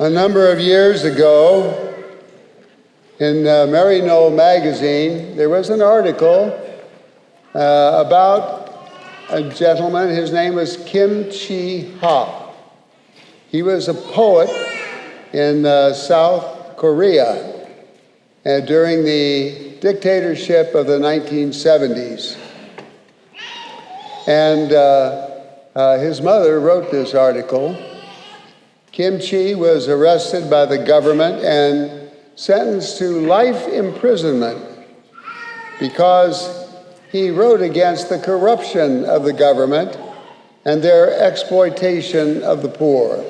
A number of years ago, in Marino magazine, there was an article about a gentleman. His name was Kim Chi-ha. He was a poet in South Korea during the dictatorship of the 1970s. And his mother wrote this article. Kim Chi was arrested by the government and sentenced to life imprisonment because he wrote against the corruption of the government and their exploitation of the poor.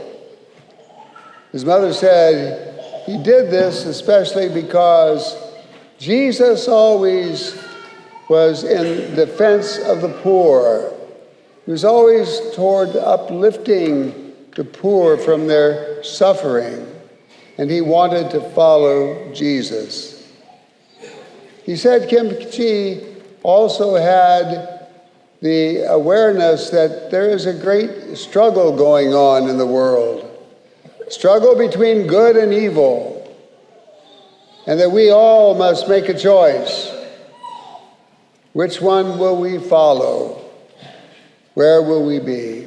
His mother said he did this especially because Jesus always was in defense of the poor. He was always toward uplifting the poor from their suffering, and he wanted to follow Jesus. He said Kim Chi also had the awareness that there is a great struggle going on in the world, struggle between good and evil, and that we all must make a choice. Which one will we follow? Where will we be?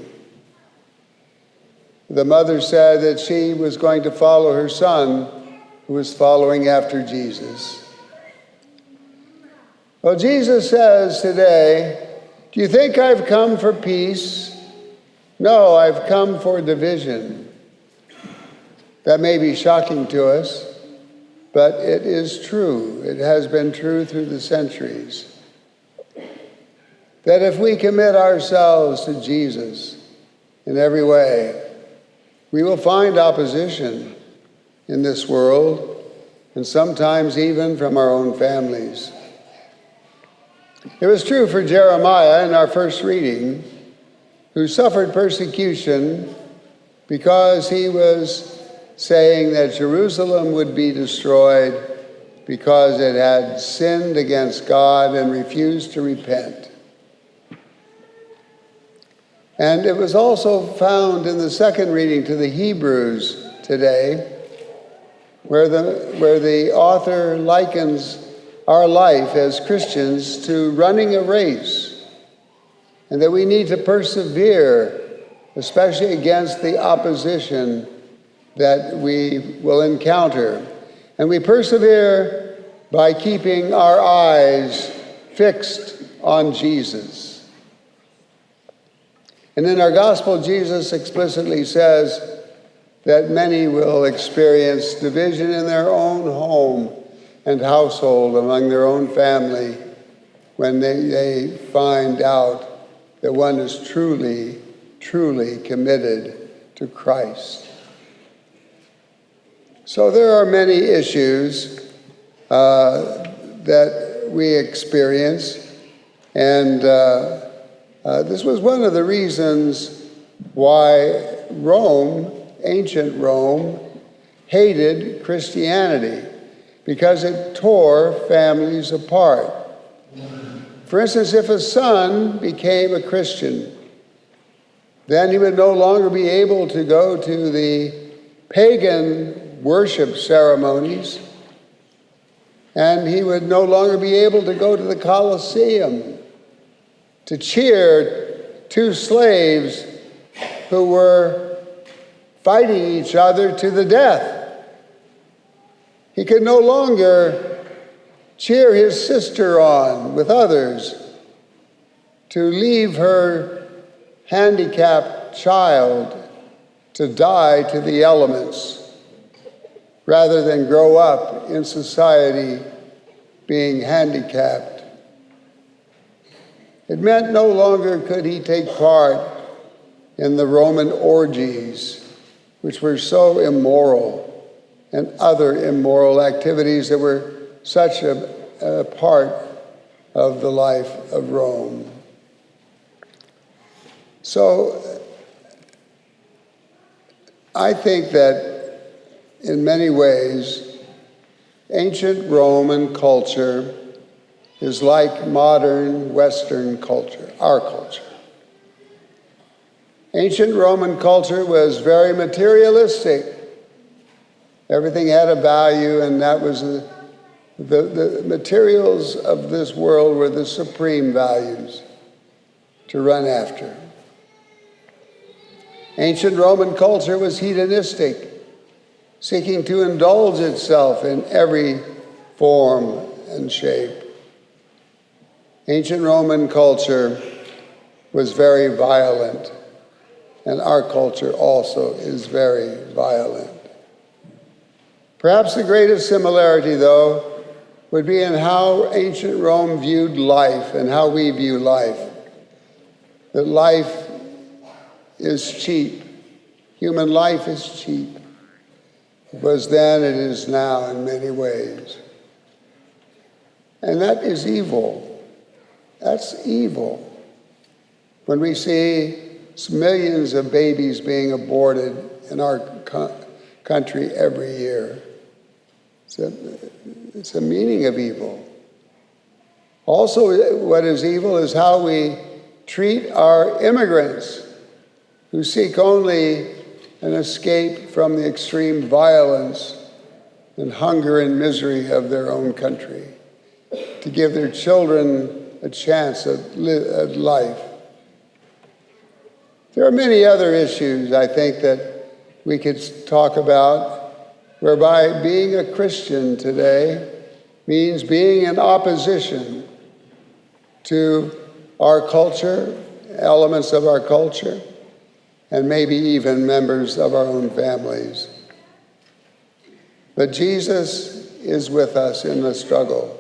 The mother said that she was going to follow her son, who was following after Jesus. Well, Jesus says today, do you think I've come for peace? No, I've come for division. That may be shocking to us, but it is true. It has been true through the centuries. That if we commit ourselves to Jesus in every way, we will find opposition in this world, and sometimes even from our own families. It was true for Jeremiah in our first reading, who suffered persecution because he was saying that Jerusalem would be destroyed because it had sinned against God and refused to repent. And it was also found in the second reading to the Hebrews today, where the author likens our life as Christians to running a race, and that we need to persevere, especially against the opposition that we will encounter. And we persevere by keeping our eyes fixed on Jesus. And in our gospel, Jesus explicitly says that many will experience division in their own home and household, among their own family, when they find out that one is truly, truly committed to Christ. So there are many issues that we experience, and this was one of the reasons why Rome, ancient Rome, hated Christianity, because it tore families apart. For instance, if a son became a Christian, then he would no longer be able to go to the pagan worship ceremonies, and he would no longer be able to go to the Colosseum to cheer two slaves who were fighting each other to the death. He could no longer cheer his sister on with others to leave her handicapped child to die to the elements, rather than grow up in society being handicapped. It meant no longer could he take part in the Roman orgies, which were so immoral, and other immoral activities that were such a part of the life of Rome. So I think that in many ways, ancient Roman culture is like modern Western culture, our culture. Ancient Roman culture was very materialistic. Everything had a value, and that was the materials of this world were the supreme values to run after. Ancient Roman culture was hedonistic, seeking to indulge itself in every form and shape. Ancient Roman culture was very violent, and our culture also is very violent. Perhaps the greatest similarity, though, would be in how ancient Rome viewed life and how we view life. That life is cheap. Human life is cheap. It was then, it is now in many ways. And that is evil. That's evil. When we see millions of babies being aborted in our country every year, it's a meaning of evil. Also, what is evil is how we treat our immigrants who seek only an escape from the extreme violence and hunger and misery of their own country, to give their children a chance at life. There are many other issues, I think, that we could talk about, whereby being a Christian today means being in opposition to our culture, elements of our culture, and maybe even members of our own families. But Jesus is with us in the struggle.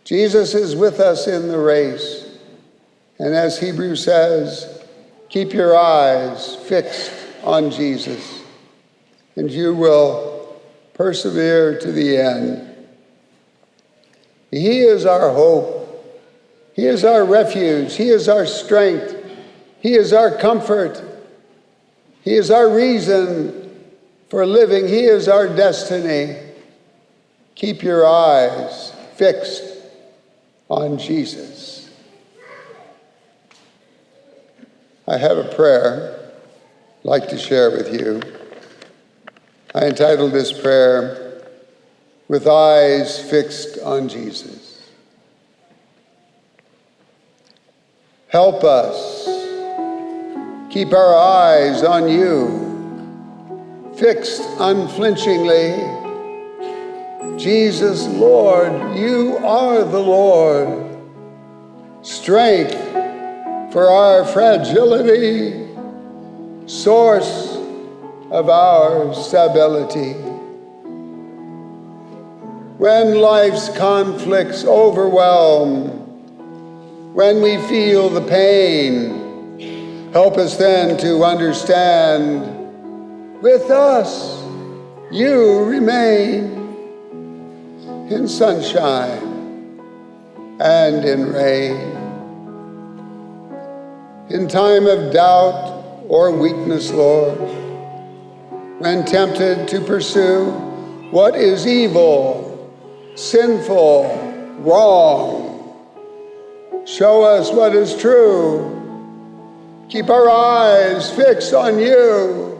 Jesus is with us in the race. And as Hebrews says, keep your eyes fixed on Jesus, and you will persevere to the end. He is our hope. He is our refuge. He is our strength. He is our comfort. He is our reason for living. He is our destiny. Keep your eyes fixed on Jesus. I have a prayer I'd like to share with you. I entitled this prayer, With Eyes Fixed on Jesus. Help us keep our eyes on you, fixed unflinchingly. Jesus, Lord, you are the Lord. Strength for our fragility, source of our stability. When life's conflicts overwhelm, when we feel the pain, help us then to understand, with us you remain in sunshine and in rain. In time of doubt or weakness, Lord, when tempted to pursue what is evil, sinful, wrong, show us what is true. Keep our eyes fixed on you.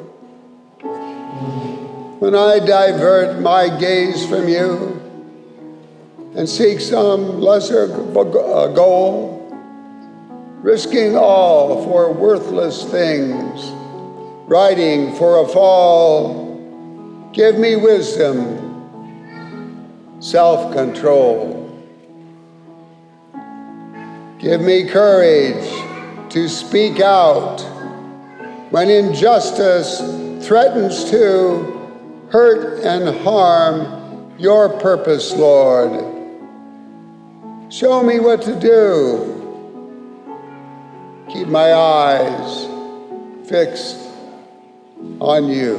When I divert my gaze from you and seek some lesser goal, risking all for worthless things, riding for a fall, give me wisdom, self-control. Give me courage to speak out when injustice threatens to hurt and harm your purpose, Lord. Show me what to do. Keep my eyes fixed on you.